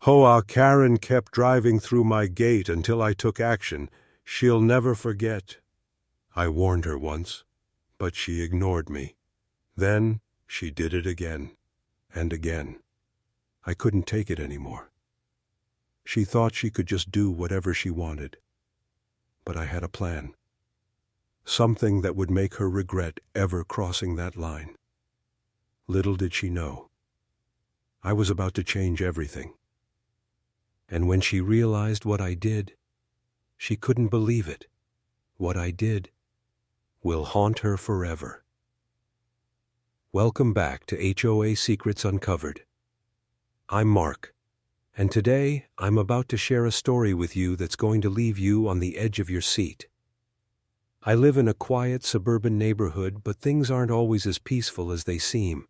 HOA Karen kept driving through my gate until I took action. She'll never forget. I warned her once, but she ignored me. Then she did it again and again. I couldn't take it anymore. She thought she could just do whatever she wanted. But I had a plan. Something that would make her regret ever crossing that line. Little did she know, I was about to change everything. And when she realized what I did, she couldn't believe it. What I did will haunt her forever. Welcome back to HOA Secrets Uncovered. I'm Mark, and today I'm about to share a story with you that's going to leave you on the edge of your seat. I live in a quiet suburban neighborhood, but things aren't always as peaceful as they seem.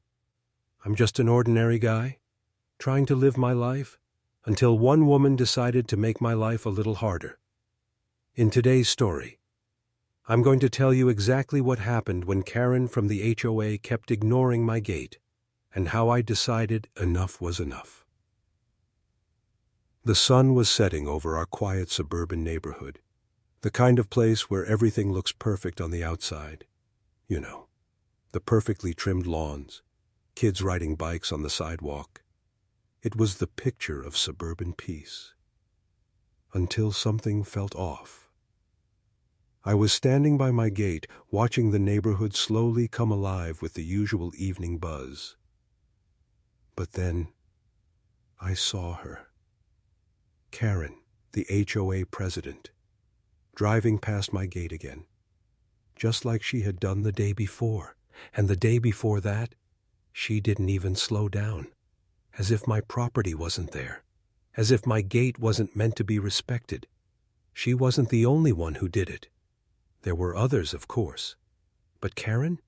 I'm just an ordinary guy, trying to live my life, until one woman decided to make my life a little harder. In today's story, I'm going to tell you exactly what happened when Karen from the HOA kept ignoring my gate, and how I decided enough was enough. The sun was setting over our quiet suburban neighborhood, the kind of place where everything looks perfect on the outside. You know, the perfectly trimmed lawns, kids riding bikes on the sidewalk. It was the picture of suburban peace. Until something felt off. I was standing by my gate, watching the neighborhood slowly come alive with the usual evening buzz. But then, I saw her. Karen, the HOA president, driving past my gate again, just like she had done the day before, and the day before that, she didn't even slow down. As if my property wasn't there, as if my gate wasn't meant to be respected. She wasn't the only one who did it. There were others, of course. But Karen?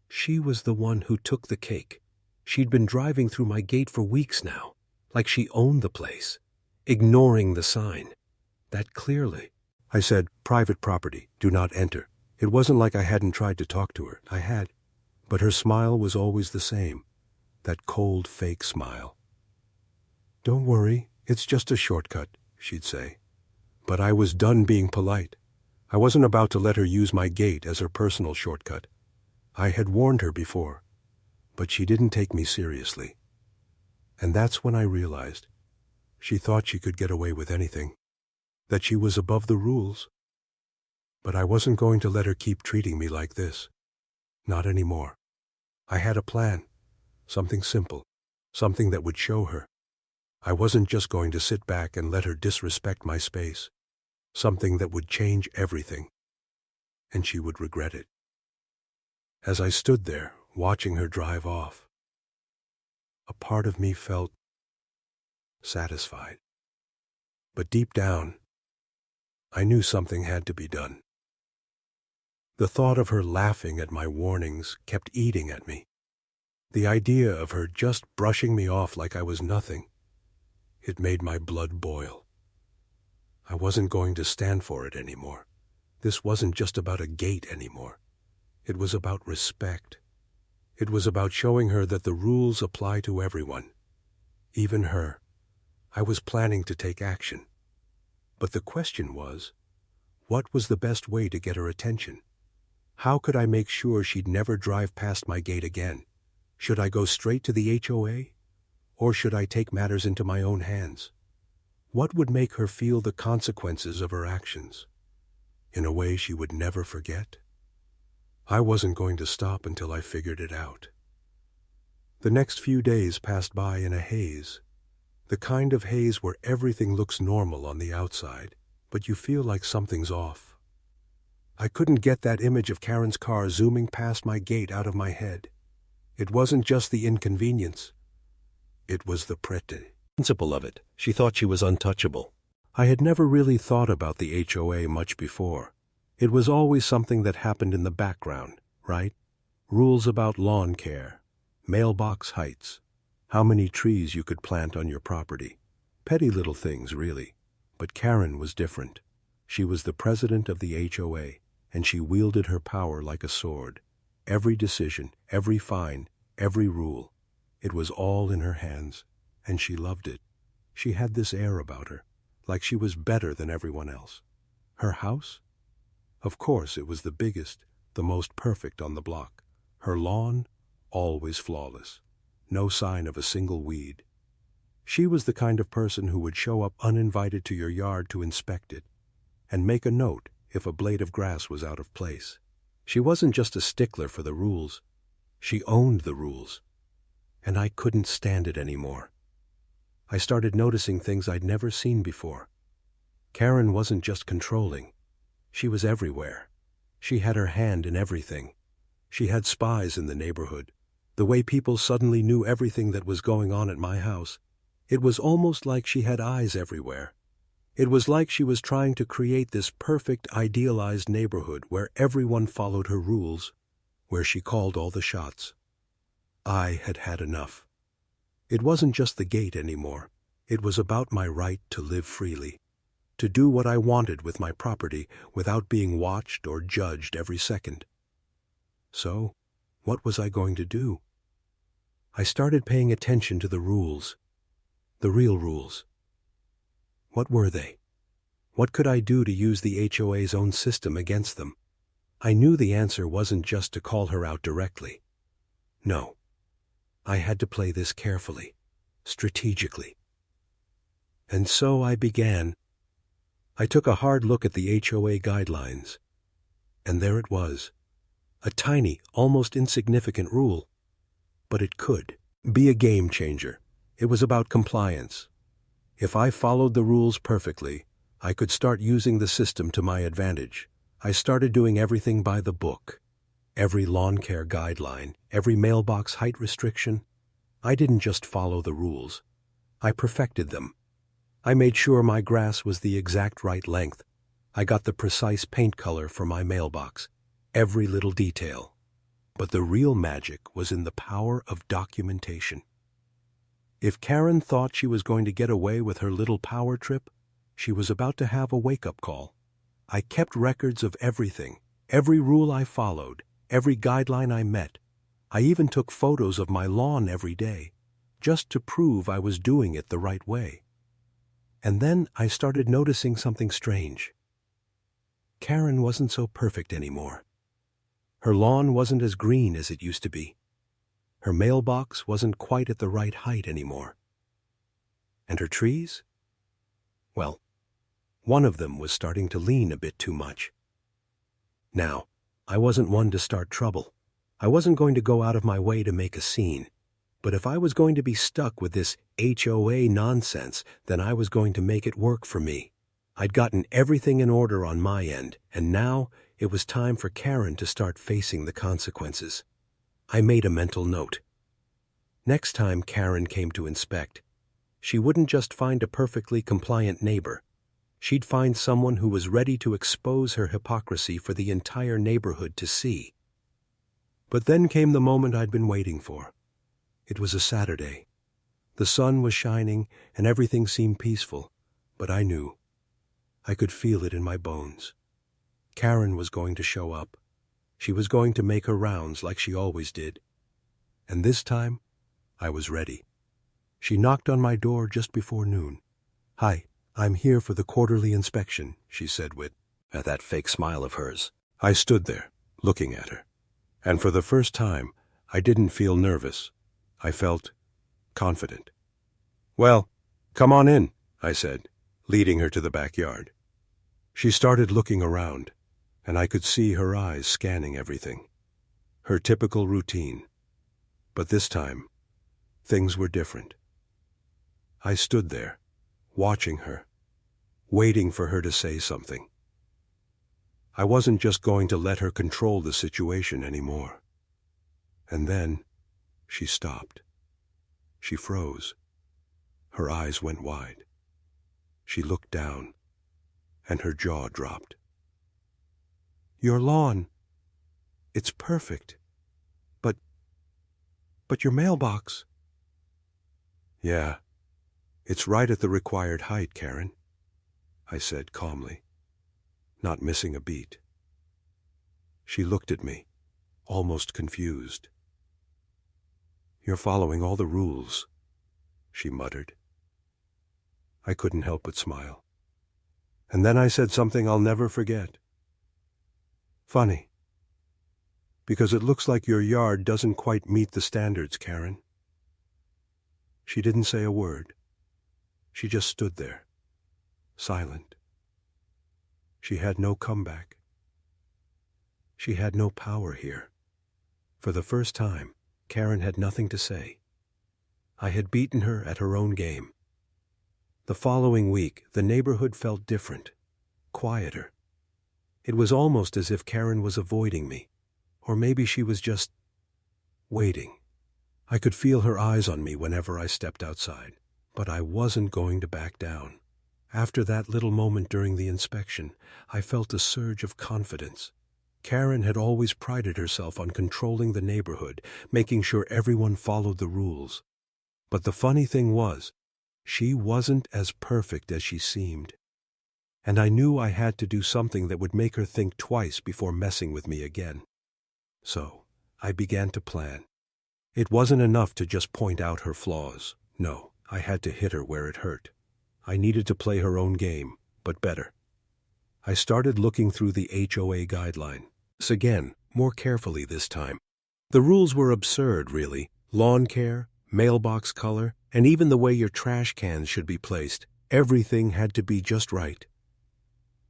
She was the one who took the cake. She'd been driving through my gate for weeks now, like she owned the place, ignoring the sign. That clearly. I said, "Private property, do not enter." It wasn't like I hadn't tried to talk to her. I had. But her smile was always the same. That cold, fake smile. "Don't worry, it's just a shortcut," she'd say. But I was done being polite. I wasn't about to let her use my gate as her personal shortcut. I had warned her before, but she didn't take me seriously. And that's when I realized she thought she could get away with anything, that she was above the rules. But I wasn't going to let her keep treating me like this. Not anymore. I had a plan. Something simple, something that would show her. I wasn't just going to sit back and let her disrespect my space. Something that would change everything. And she would regret it. As I stood there, watching her drive off, a part of me felt satisfied. But deep down, I knew something had to be done. The thought of her laughing at my warnings kept eating at me. The idea of her just brushing me off like I was nothing, it made my blood boil. I wasn't going to stand for it anymore. This wasn't just about a gate anymore. It was about respect. It was about showing her that the rules apply to everyone, even her. I was planning to take action. But the question was, what was the best way to get her attention? How could I make sure she'd never drive past my gate again? Should I go straight to the HOA? Or should I take matters into my own hands? What would make her feel the consequences of her actions, in a way she would never forget? I wasn't going to stop until I figured it out. The next few days passed by in a haze, the kind of haze where everything looks normal on the outside, but you feel like something's off. I couldn't get that image of Karen's car zooming past my gate out of my head. It wasn't just the inconvenience. It was the principle of it. She thought she was untouchable. I had never really thought about the HOA much before. It was always something that happened in the background, right? Rules about lawn care, mailbox heights, how many trees you could plant on your property. Petty little things, really. But Karen was different. She was the president of the HOA, and she wielded her power like a sword. Every decision, every fine, every rule, it was all in her hands, and she loved it. She had this air about her, like she was better than everyone else. Her house? Of course, it was the biggest, the most perfect on the block. Her lawn? Always flawless. No sign of a single weed. She was the kind of person who would show up uninvited to your yard to inspect it, and make a note if a blade of grass was out of place. She wasn't just a stickler for the rules. She owned the rules. And I couldn't stand it anymore. I started noticing things I'd never seen before. Karen wasn't just controlling. She was everywhere. She had her hand in everything. She had spies in the neighborhood. The way people suddenly knew everything that was going on at my house. It was almost like she had eyes everywhere. It was like she was trying to create this perfect, idealized neighborhood where everyone followed her rules, where she called all the shots. I had had enough. It wasn't just the gate anymore. It was about my right to live freely, to do what I wanted with my property without being watched or judged every second. So, what was I going to do? I started paying attention to the rules, the real rules. What were they? What could I do to use the HOA's own system against them? I knew the answer wasn't just to call her out directly. No. I had to play this carefully, strategically. And so I began. I took a hard look at the HOA guidelines. And there it was. A tiny, almost insignificant rule. But it could be a game changer. It was about compliance. If I followed the rules perfectly, I could start using the system to my advantage. I started doing everything by the book. Every lawn care guideline, every mailbox height restriction. I didn't just follow the rules. I perfected them. I made sure my grass was the exact right length. I got the precise paint color for my mailbox. Every little detail. But the real magic was in the power of documentation. If Karen thought she was going to get away with her little power trip, she was about to have a wake-up call. I kept records of everything, every rule I followed, every guideline I met. I even took photos of my lawn every day, just to prove I was doing it the right way. And then I started noticing something strange. Karen wasn't so perfect anymore. Her lawn wasn't as green as it used to be. Her mailbox wasn't quite at the right height anymore. And her trees? Well, one of them was starting to lean a bit too much. Now, I wasn't one to start trouble. I wasn't going to go out of my way to make a scene. But if I was going to be stuck with this HOA nonsense, then I was going to make it work for me. I'd gotten everything in order on my end, and now it was time for Karen to start facing the consequences. I made a mental note. Next time Karen came to inspect, she wouldn't just find a perfectly compliant neighbor. She'd find someone who was ready to expose her hypocrisy for the entire neighborhood to see. But then came the moment I'd been waiting for. It was a Saturday. The sun was shining and everything seemed peaceful, but I knew. I could feel it in my bones. Karen was going to show up. She was going to make her rounds like she always did. And this time, I was ready. She knocked on my door just before noon. "Hi, I'm here for the quarterly inspection," she said with that fake smile of hers. I stood there, looking at her. And for the first time, I didn't feel nervous. I felt confident. "Well, come on in," I said, leading her to the backyard. She started looking around, and I could see her eyes scanning everything. Her typical routine. But this time, things were different. I stood there, watching her, waiting for her to say something. I wasn't just going to let her control the situation anymore. And then, she stopped. She froze. Her eyes went wide. She looked down, and her jaw dropped. "Your lawn. It's perfect. But your mailbox." "Yeah, it's right at the required height, Karen," I said calmly, not missing a beat. She looked at me, almost confused. "You're following all the rules," she muttered. I couldn't help but smile. And then I said something I'll never forget. Funny, because it looks like your yard doesn't quite meet the standards, Karen. She didn't say a word. She just stood there, silent. She had no comeback. She had no power here. For the first time, Karen had nothing to say. I had beaten her at her own game. The following week, the neighborhood felt different, quieter. It was almost as if Karen was avoiding me, or maybe she was just waiting. I could feel her eyes on me whenever I stepped outside, but I wasn't going to back down. After that little moment during the inspection, I felt a surge of confidence. Karen had always prided herself on controlling the neighborhood, making sure everyone followed the rules. But the funny thing was, she wasn't as perfect as she seemed. And I knew I had to do something that would make her think twice before messing with me again. So, I began to plan. It wasn't enough to just point out her flaws. No, I had to hit her where it hurt. I needed to play her own game, but better. I started looking through the HOA guidelines again, more carefully this time. The rules were absurd, really. Lawn care, mailbox color, and even the way your trash cans should be placed. Everything had to be just right.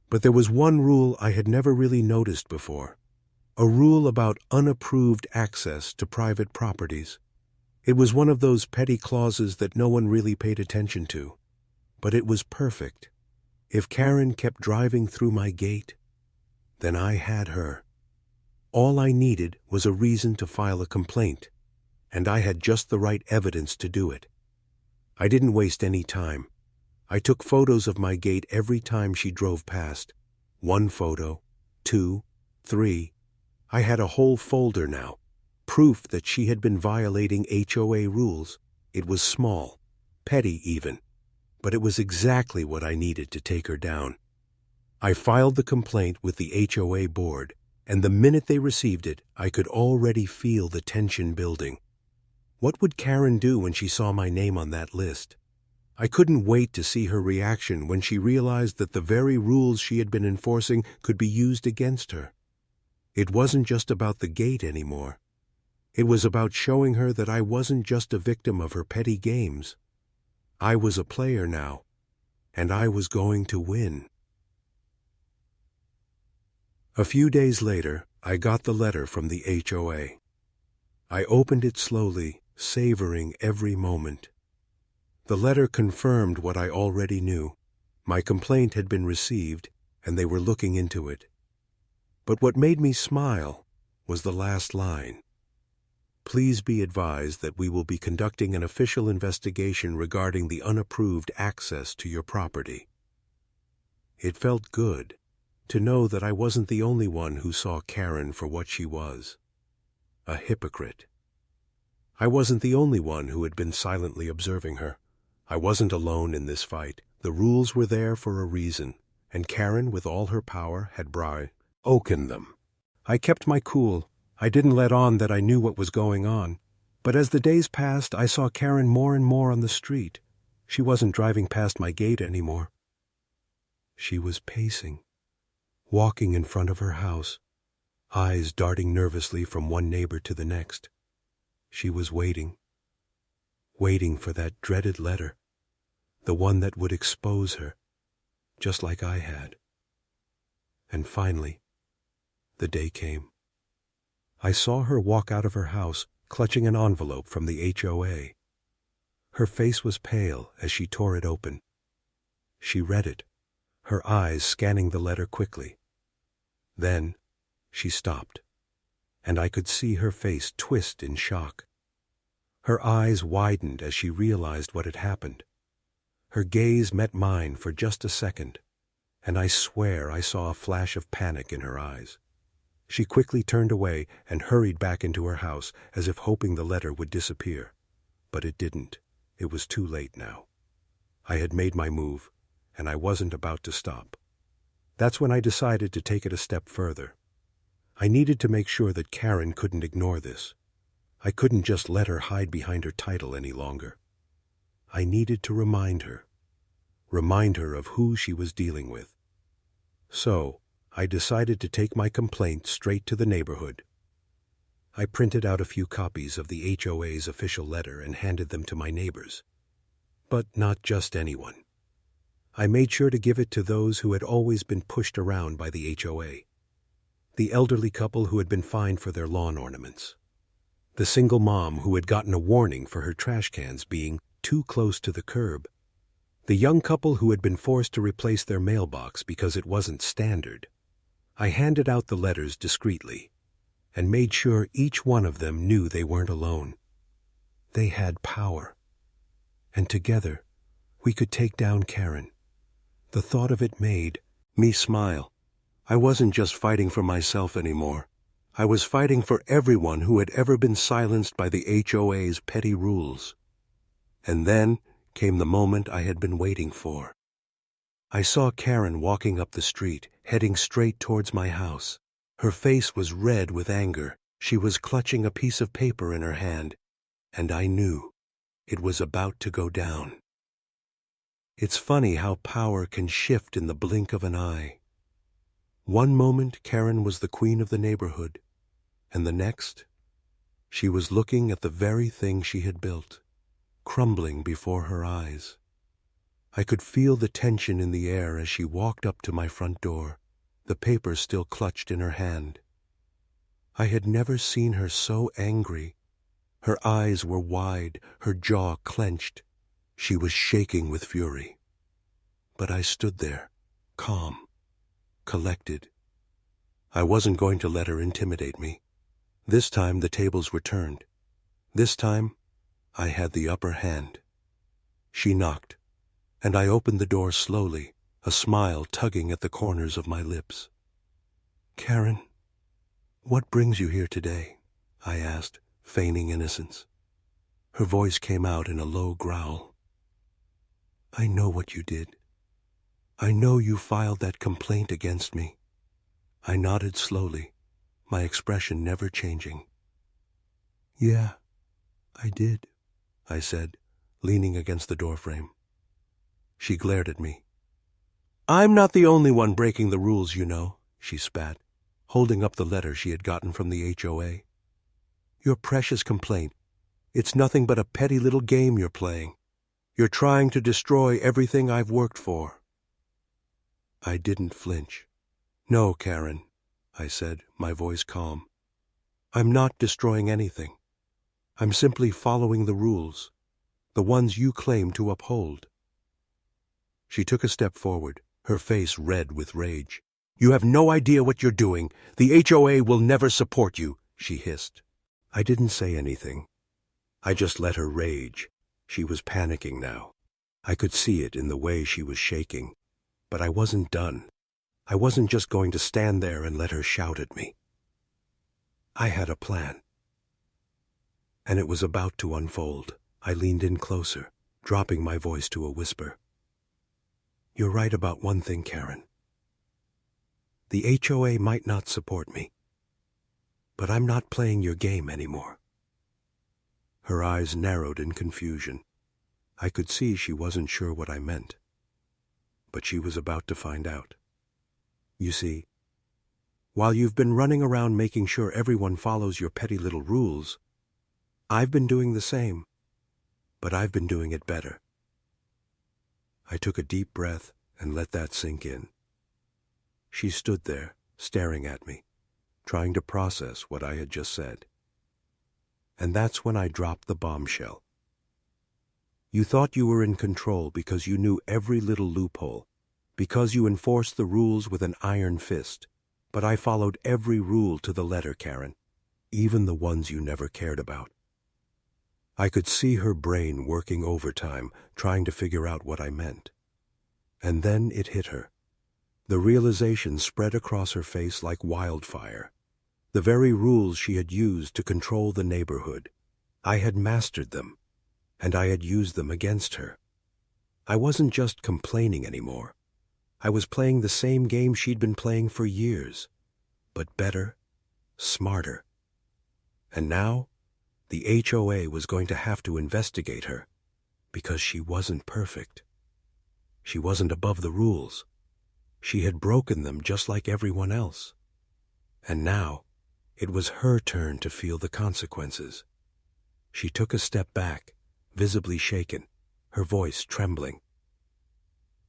But there was one rule I had never really noticed before. A rule about unapproved access to private properties. It was one of those petty clauses that no one really paid attention to. But it was perfect. If Karen kept driving through my gate, then I had her. All I needed was a reason to file a complaint, and I had just the right evidence to do it. I didn't waste any time. I took photos of my gate every time she drove past. 1 photo, 2, 3. I had a whole folder now. Proof that she had been violating HOA rules. It was small, petty even, but it was exactly what I needed to take her down. I filed the complaint with the HOA board, and the minute they received it, I could already feel the tension building. What would Karen do when she saw my name on that list? I couldn't wait to see her reaction when she realized that the very rules she had been enforcing could be used against her. It wasn't just about the gate anymore. It was about showing her that I wasn't just a victim of her petty games. I was a player now, and I was going to win. A few days later, I got the letter from the HOA. I opened it slowly, savoring every moment. The letter confirmed what I already knew. My complaint had been received, and they were looking into it. But what made me smile was the last line. Please be advised that we will be conducting an official investigation regarding the unapproved access to your property. It felt good to know that I wasn't the only one who saw Karen for what she was, a hypocrite. I wasn't the only one who had been silently observing her. I wasn't alone in this fight. The rules were there for a reason, and Karen, with all her power, had broken them. I kept my cool. I didn't let on that I knew what was going on. But as the days passed, I saw Karen more and more on the street. She wasn't driving past my gate anymore. She was pacing, walking in front of her house, eyes darting nervously from one neighbor to the next. She was waiting for that dreaded letter, the one that would expose her, just like I had. And finally, the day came. I saw her walk out of her house, clutching an envelope from the HOA. Her face was pale as she tore it open. She read it, her eyes scanning the letter quickly. Then she stopped, and I could see her face twist in shock. Her eyes widened as she realized what had happened. Her gaze met mine for just a second, and I swear I saw a flash of panic in her eyes. She quickly turned away and hurried back into her house as if hoping the letter would disappear. But it didn't. It was too late now. I had made my move, and I wasn't about to stop. That's when I decided to take it a step further. I needed to make sure that Karen couldn't ignore this. I couldn't just let her hide behind her title any longer. I needed to remind her. remind her of who she was dealing with. So, I decided to take my complaint straight to the neighborhood. I printed out a few copies of the HOA's official letter and handed them to my neighbors. But not just anyone. I made sure to give it to those who had always been pushed around by the HOA. The elderly couple who had been fined for their lawn ornaments. The single mom who had gotten a warning for her trash cans being too close to the curb. The young couple who had been forced to replace their mailbox because it wasn't standard. I handed out the letters discreetly and made sure each one of them knew they weren't alone. They had power. And together, we could take down Karen. The thought of it made me smile. I wasn't just fighting for myself anymore. I was fighting for everyone who had ever been silenced by the HOA's petty rules. And then came the moment I had been waiting for. I saw Karen walking up the street, heading straight towards my house. Her face was red with anger. She was clutching a piece of paper in her hand, and I knew it was about to go down. It's funny how power can shift in the blink of an eye. One moment Karen was the queen of the neighborhood, and the next, she was looking at the very thing she had built, crumbling before her eyes. I could feel the tension in the air as she walked up to my front door, the paper still clutched in her hand. I had never seen her so angry. Her eyes were wide, her jaw clenched. She was shaking with fury. But I stood there, calm, collected. I wasn't going to let her intimidate me. This time the tables were turned. This time I had the upper hand. She knocked, and I opened the door slowly, a smile tugging at the corners of my lips. "Karen, what brings you here today?" I asked, feigning innocence. Her voice came out in a low growl. "I know what you did. I know you filed that complaint against me." I nodded slowly, my expression never changing. "Yeah, I did," I said, leaning against the doorframe. She glared at me. "I'm not the only one breaking the rules, you know," she spat, holding up the letter she had gotten from the HOA. "Your precious complaint. It's nothing but a petty little game you're playing. You're trying to destroy everything I've worked for." I didn't flinch. "No, Karen," I said, my voice calm. "I'm not destroying anything. I'm simply following the rules, the ones you claim to uphold." She took a step forward, her face red with rage. "You have no idea what you're doing. The HOA will never support you," she hissed. I didn't say anything. I just let her rage. She was panicking now. I could see it in the way she was shaking. But I wasn't done. I wasn't just going to stand there and let her shout at me. I had a plan. And it was about to unfold. I leaned in closer, dropping my voice to a whisper. "You're right about one thing, Karen. The HOA might not support me, but I'm not playing your game anymore." Her eyes narrowed in confusion. I could see she wasn't sure what I meant. But she was about to find out. "You see, while you've been running around making sure everyone follows your petty little rules, I've been doing the same, but I've been doing it better." I took a deep breath and let that sink in. She stood there, staring at me, trying to process what I had just said. And that's when I dropped the bombshell. "You thought you were in control because you knew every little loophole, because you enforced the rules with an iron fist. But I followed every rule to the letter, Karen, even the ones you never cared about." I could see her brain working overtime, trying to figure out what I meant. And then it hit her. The realization spread across her face like wildfire. The very rules she had used to control the neighborhood. I had mastered them, and I had used them against her. I wasn't just complaining anymore. I was playing the same game she'd been playing for years, but better, smarter. And now, the HOA was going to have to investigate her, because she wasn't perfect. She wasn't above the rules. She had broken them just like everyone else. And now, it was her turn to feel the consequences. She took a step back, visibly shaken, her voice trembling.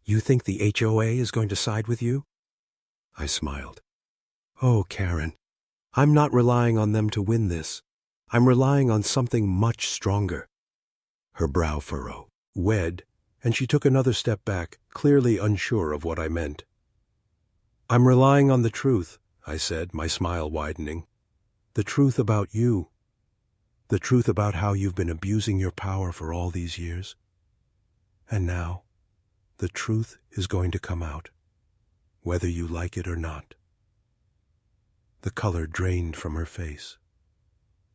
"You think the HOA is going to side with you?" I smiled. "Oh, Karen, I'm not relying on them to win this. I'm relying on something much stronger." Her brow furrowed, and she took another step back, clearly unsure of what I meant. "I'm relying on the truth," I said, my smile widening. "The truth about you. The truth about how you've been abusing your power for all these years. And now, the truth is going to come out, whether you like it or not." The color drained from her face.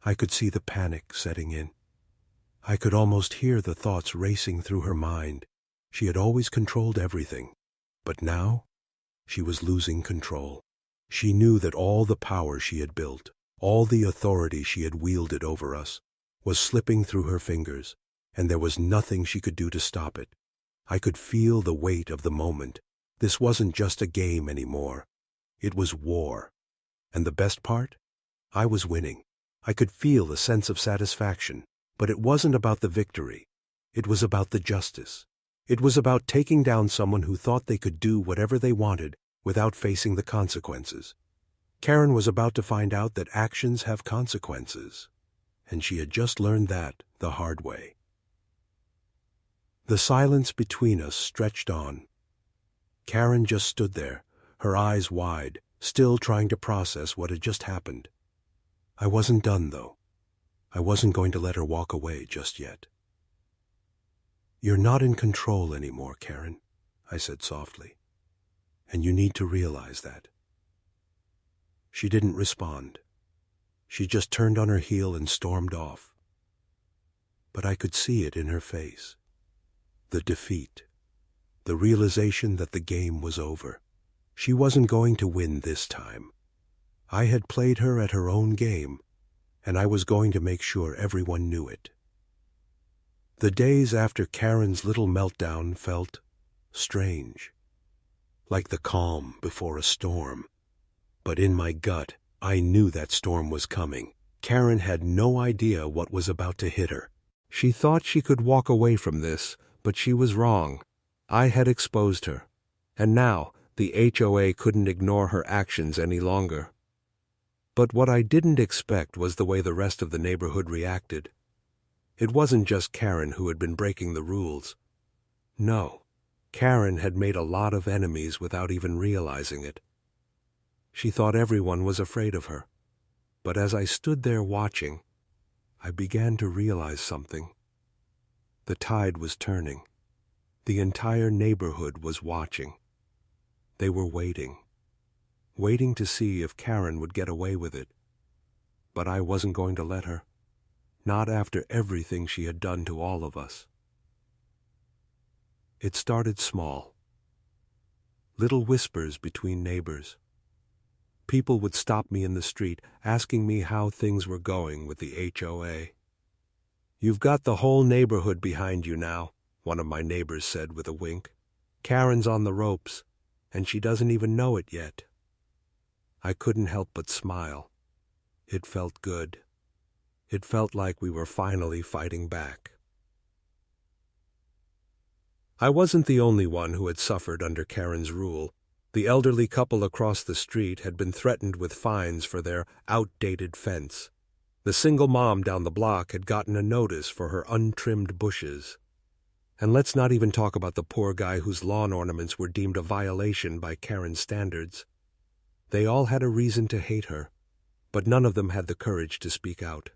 I could see the panic setting in. I could almost hear the thoughts racing through her mind. She had always controlled everything, but now she was losing control. She knew that all the power she had built, all the authority she had wielded over us, was slipping through her fingers, and there was nothing she could do to stop it. I could feel the weight of the moment. This wasn't just a game anymore. It was war. And the best part? I was winning. I could feel a sense of satisfaction, but it wasn't about the victory. It was about the justice. It was about taking down someone who thought they could do whatever they wanted without facing the consequences. Karen was about to find out that actions have consequences, and she had just learned that the hard way. The silence between us stretched on. Karen just stood there, her eyes wide, still trying to process what had just happened. I wasn't done, though. I wasn't going to let her walk away just yet. "You're not in control anymore, Karen," I said softly, "and you need to realize that." She didn't respond. She just turned on her heel and stormed off. But I could see it in her face. The defeat. The realization that the game was over. She wasn't going to win this time. I had played her at her own game, and I was going to make sure everyone knew it. The days after Karen's little meltdown felt strange, like the calm before a storm. But in my gut, I knew that storm was coming. Karen had no idea what was about to hit her. She thought she could walk away from this, but she was wrong. I had exposed her, and now the HOA couldn't ignore her actions any longer. But what I didn't expect was the way the rest of the neighborhood reacted. It wasn't just Karen who had been breaking the rules. No, Karen had made a lot of enemies without even realizing it. She thought everyone was afraid of her. But as I stood there watching, I began to realize something. The tide was turning. The entire neighborhood was watching. They were waiting to see if Karen would get away with it. But I wasn't going to let her. Not after everything she had done to all of us. It started small. Little whispers between neighbors. People would stop me in the street, asking me how things were going with the HOA. "You've got the whole neighborhood behind you now," one of my neighbors said with a wink. "Karen's on the ropes, and she doesn't even know it yet." I couldn't help but smile. It felt good. It felt like we were finally fighting back. I wasn't the only one who had suffered under Karen's rule. The elderly couple across the street had been threatened with fines for their outdated fence. The single mom down the block had gotten a notice for her untrimmed bushes. And let's not even talk about the poor guy whose lawn ornaments were deemed a violation by Karen's standards. They all had a reason to hate her, but none of them had the courage to speak out.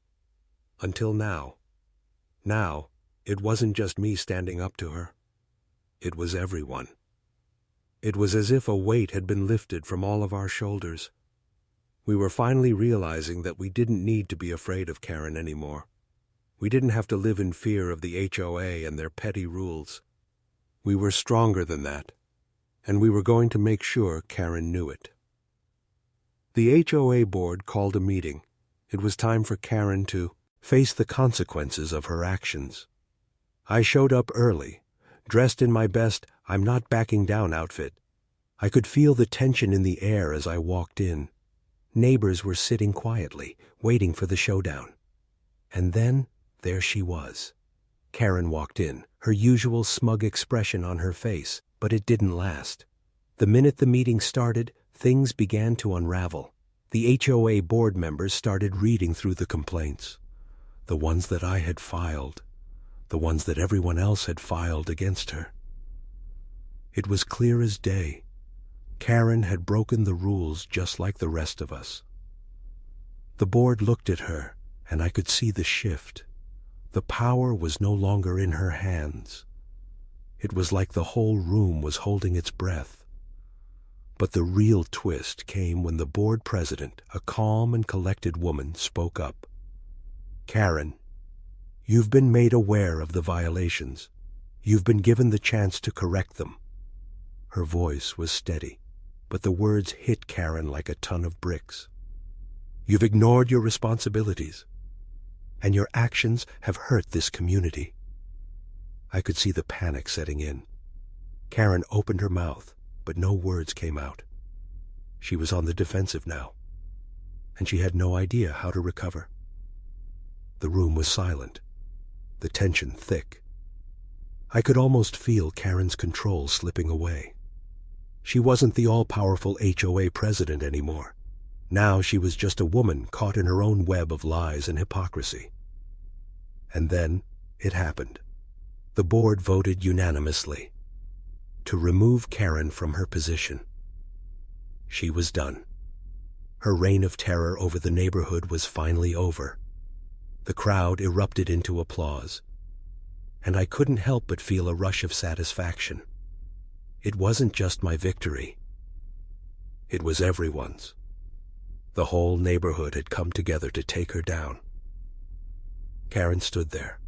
Until now. Now, it wasn't just me standing up to her. It was everyone. It was as if a weight had been lifted from all of our shoulders. We were finally realizing that we didn't need to be afraid of Karen anymore. We didn't have to live in fear of the HOA and their petty rules. We were stronger than that, and we were going to make sure Karen knew it. The HOA board called a meeting. It was time for Karen to face the consequences of her actions. I showed up early, dressed in my best "I'm not backing down" outfit. I could feel the tension in the air as I walked in. Neighbors were sitting quietly, waiting for the showdown. And then, there she was. Karen walked in, her usual smug expression on her face, but it didn't last. The minute the meeting started, things began to unravel. The HOA board members started reading through the complaints. The ones that I had filed. The ones that everyone else had filed against her. It was clear as day. Karen had broken the rules just like the rest of us. The board looked at her, and I could see the shift. The power was no longer in her hands. It was like the whole room was holding its breath. But the real twist came when the board president, a calm and collected woman, spoke up. "Karen, you've been made aware of the violations. You've been given the chance to correct them." Her voice was steady, but the words hit Karen like a ton of bricks. "You've ignored your responsibilities, and your actions have hurt this community." I could see the panic setting in. Karen opened her mouth, but no words came out. She was on the defensive now, and she had no idea how to recover. The room was silent, the tension thick. I could almost feel Karen's control slipping away. She wasn't the all-powerful HOA president anymore. Now she was just a woman caught in her own web of lies and hypocrisy. And then it happened. The board voted unanimously to remove Karen from her position. She was done. Her reign of terror over the neighborhood was finally over. The crowd erupted into applause, and I couldn't help but feel a rush of satisfaction. It wasn't just my victory. It was everyone's. The whole neighborhood had come together to take her down. Karen stood there,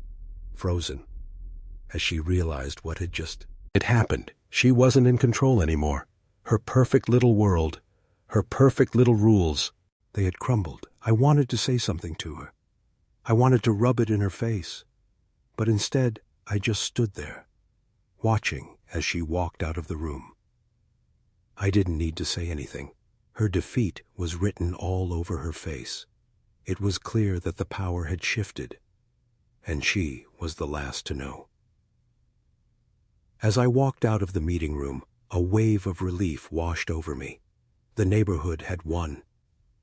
frozen, as she realized what had just happened. She wasn't in control anymore. Her perfect little world, her perfect little rules, they had crumbled. I wanted to say something to her. I wanted to rub it in her face. But instead, I just stood there, watching as she walked out of the room. I didn't need to say anything. Her defeat was written all over her face. It was clear that the power had shifted, and she was the last to know. As I walked out of the meeting room, a wave of relief washed over me. The neighborhood had won.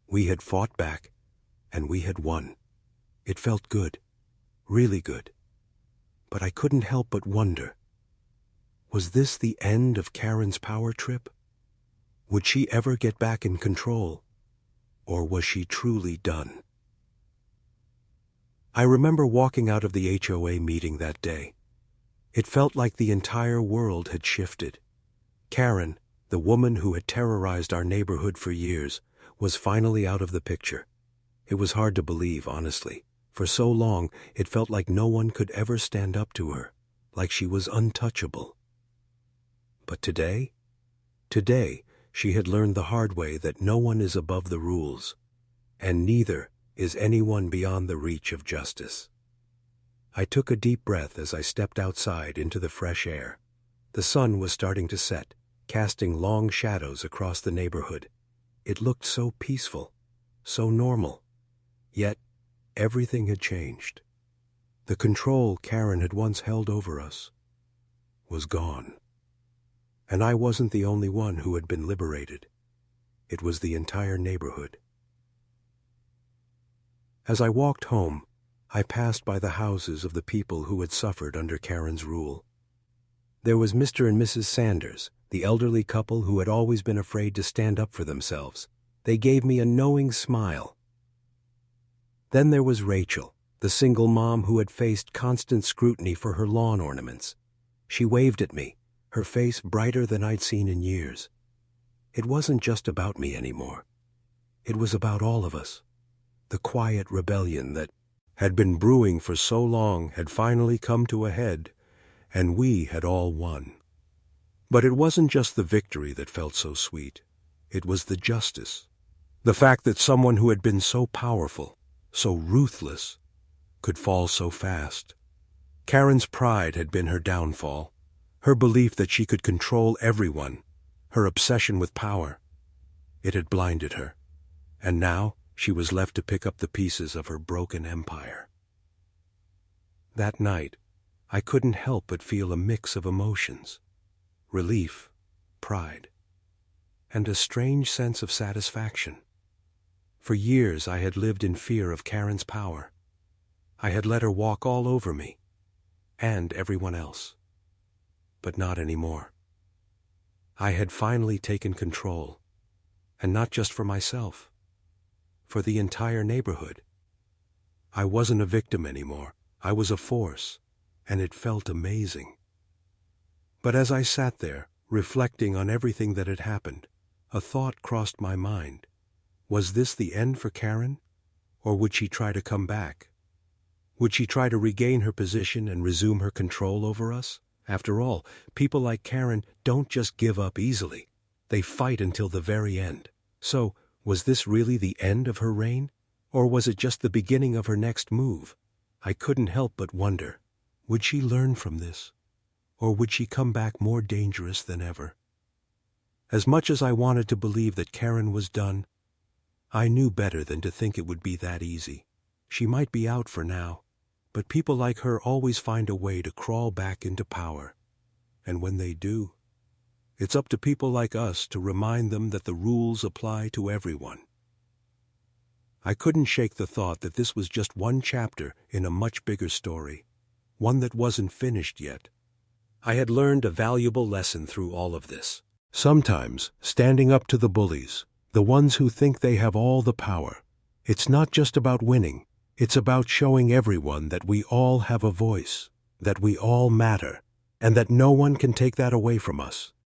We had fought back, and we had won. It felt good, really good. But I couldn't help but wonder, was this the end of Karen's power trip? Would she ever get back in control, or was she truly done? I remember walking out of the HOA meeting that day. It felt like the entire world had shifted. Karen, the woman who had terrorized our neighborhood for years, was finally out of the picture. It was hard to believe, honestly. For so long, it felt like no one could ever stand up to her, like she was untouchable. But today, she had learned the hard way that no one is above the rules, and neither is anyone beyond the reach of justice. I took a deep breath as I stepped outside into the fresh air. The sun was starting to set, casting long shadows across the neighborhood. It looked so peaceful, so normal. Yet, everything had changed. The control Karen had once held over us was gone. And I wasn't the only one who had been liberated. It was the entire neighborhood. As I walked home, I passed by the houses of the people who had suffered under Karen's rule. There was Mr. and Mrs. Sanders, the elderly couple who had always been afraid to stand up for themselves. They gave me a knowing smile. Then there was Rachel, the single mom who had faced constant scrutiny for her lawn ornaments. She waved at me, her face brighter than I'd seen in years. It wasn't just about me anymore. It was about all of us. The quiet rebellion that had been brewing for so long had finally come to a head, and we had all won. But it wasn't just the victory that felt so sweet. It was the justice. The fact that someone who had been so powerful, so ruthless, could fall so fast. Karen's pride had been her downfall. Her belief that she could control everyone, her obsession with power, it had blinded her. And now she was left to pick up the pieces of her broken empire. That night, I couldn't help but feel a mix of emotions: relief, pride, and a strange sense of satisfaction. For years I had lived in fear of Karen's power. I had let her walk all over me, and everyone else. But not anymore. I had finally taken control, and not just for myself, for the entire neighborhood. I wasn't a victim anymore. I was a force, and it felt amazing. But as I sat there, reflecting on everything that had happened, a thought crossed my mind. Was this the end for Karen? Or would she try to come back? Would she try to regain her position and resume her control over us? After all, people like Karen don't just give up easily. They fight until the very end. So, was this really the end of her reign? Or was it just the beginning of her next move? I couldn't help but wonder, would she learn from this? Or would she come back more dangerous than ever? As much as I wanted to believe that Karen was done, I knew better than to think it would be that easy. She might be out for now, but people like her always find a way to crawl back into power. And when they do, it's up to people like us to remind them that the rules apply to everyone. I couldn't shake the thought that this was just one chapter in a much bigger story, one that wasn't finished yet. I had learned a valuable lesson through all of this. Sometimes, standing up to the bullies, the ones who think they have all the power, it's not just about winning. It's about showing everyone that we all have a voice, that we all matter, and that no one can take that away from us.